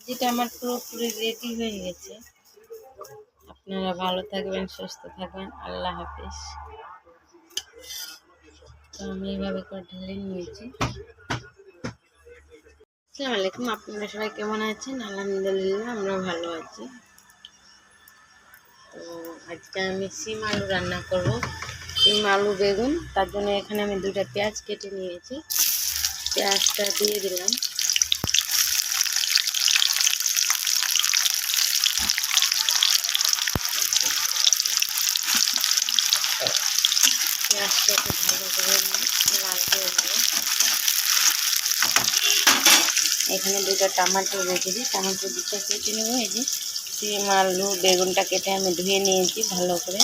যেটা আমার পুরোপুরি রেডি হয়ে গেছে। আপনারা ভালো থাকবেন, সুস্থ থাকবেন। আল্লাহ হাফেজ। তো আমি এইভাবে করে ঢেলে নিয়েছি। আসসালামু আলাইকুম, আপনারা সবাই কেমন আছেন? আলহামদুলিল্লাহ আমরা ভালো আছি। তো আজকে আমি সিম আলু রান্না করব, সিম আলু বেগুন। তার জন্য এখানে আমি 2টা পেঁয়াজ কেটে নিয়েছি। পেঁয়াজটা দিয়ে দিলাম। পেঁয়াজটাকে ভালো করে লাল করে নেব। এখানে 2টা টমেটো রেখেছি, টমেটো 2টা কেটে নেব। এই যে সিম আলু বেগুনটা কেটে আমি ধুয়ে নিয়েছি ভালো করে,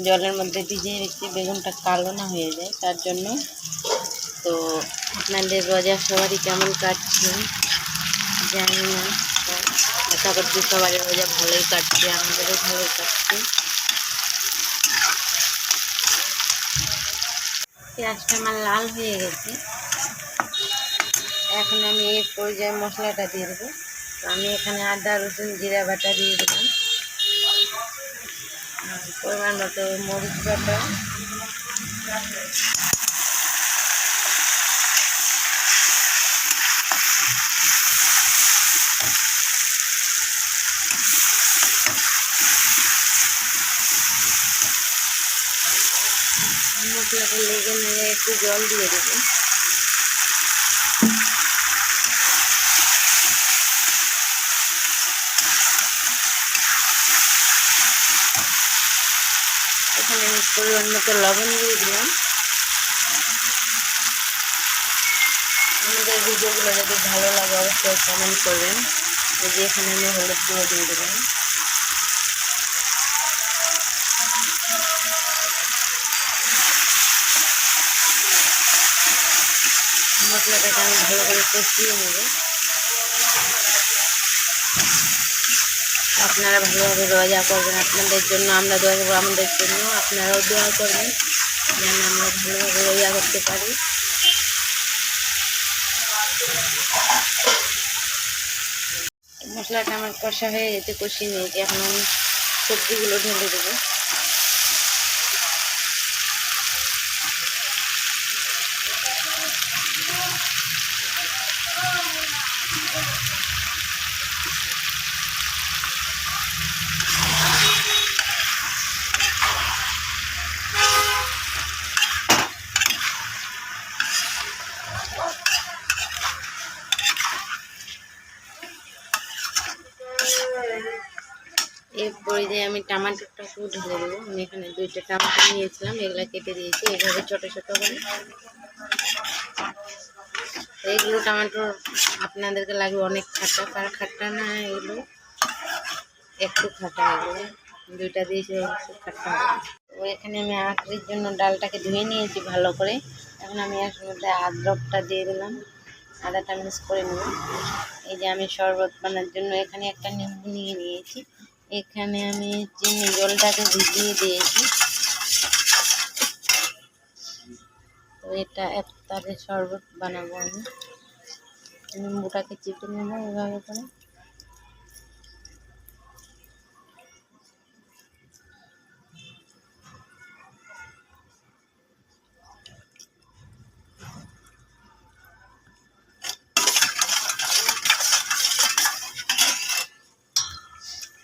জলের মধ্যে ভিজিয়ে রেখেছি বেগুনটা কালো না হয়ে যায় তার জন্য। তো আপনাদের রোজা সবারই কেমন কাটছে জানি না, আশা করছি সবারই রোজা ভালোই কাটছে, আমাদেরও ভালোই কাটছে। পেঁয়াজটা আমার লাল হয়ে গেছে। এখন আমি এই পর্যায়ে মশলাটা দিয়ে দেবো। তো আমি এখানে আদা রসুন জিরা বাটা দিয়ে দিলাম, পরিমাণ মতো মরিচ বাটা, মশলাটা লেগে নিয়ে একটু জল দিয়ে দেবো। এখানে আমি পরিমাণ মতো লবণ দিয়ে দিলাম। আমাদের ভিডিওগুলো যদি ভালো লাগে অবশ্যই কমেন্ট করবেন। এই যে এখানে আমি হলুদ গুঁড়ো দিয়ে দিলাম। মশলাটাকে আমি ভালো করে কষিয়ে নেব। আপনারা ভালোভাবে রোজা করবেন, আপনাদের জন্য আমরা দোয়া করবো, আমাদের জন্য আপনারাও দোয়া করবেন যেন আমরা ভালোভাবে রোজা করতে পারি। মশলাটা আমার কষা হয়ে গেছে, কষিয়ে নিয়েছি। এখন আমি সবজিগুলো ঢেলে দেবো। এরপরে যে আমি টমেটোটাকেও ঢেলে দেবো। আমি এখানে 2টা টমেটো নিয়েছিলাম, এগুলো কেটে দিয়েছি এইভাবে ছোটো ছোটো করে। এইগুলো টমেটো আপনাদেরকে লাগবে অনেক খাটা, কার খাট্টা না এগুলো একটু খাটা, এগুলো 2টা দিয়েছি খাট্টা হবে। তো এখানে আমি আখরির জন্য ডালটাকে ধুয়ে নিয়েছি ভালো করে। এখন আমি এর মধ্যে আদরকটা দিয়ে দিলাম, আদাটা মিক্স করে নেব। এই যে আমি শরবত বানানোর জন্য এখানে একটা লেবু নিয়ে নিয়েছি। এখানে আমি চিনি জলটাকে ভিজিয়ে দিয়েছি। তো এটা ইফতারের শরবত বানাবো আমি। লেবুটাকে চিপে নেবো এভাবে করে।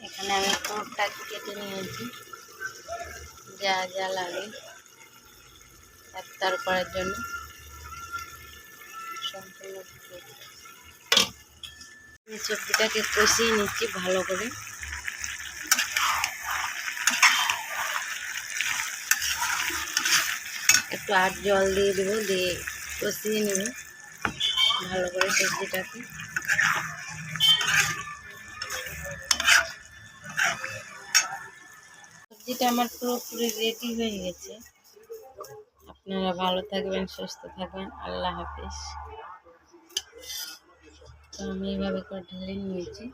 এখানে আমি পুরটাকে কেটে নিয়েছি, যা যা লাগে ইফতার করার জন্য সম্পূর্ণ। সবজিটাকে কষিয়ে নিচ্ছি ভালো করে। একটু আর জল দিয়ে দেবো, দিয়ে কষিয়ে নেব ভালো করে সবজিটাকে। সবজিটা আমার পুরোপুরি রেডি হয়ে গেছে। আপনারা ভালো থাকবেন, সুস্থ থাকবেন। আল্লাহ হাফেজ। তো আমি এইভাবে করে ঢেলে নিয়েছি।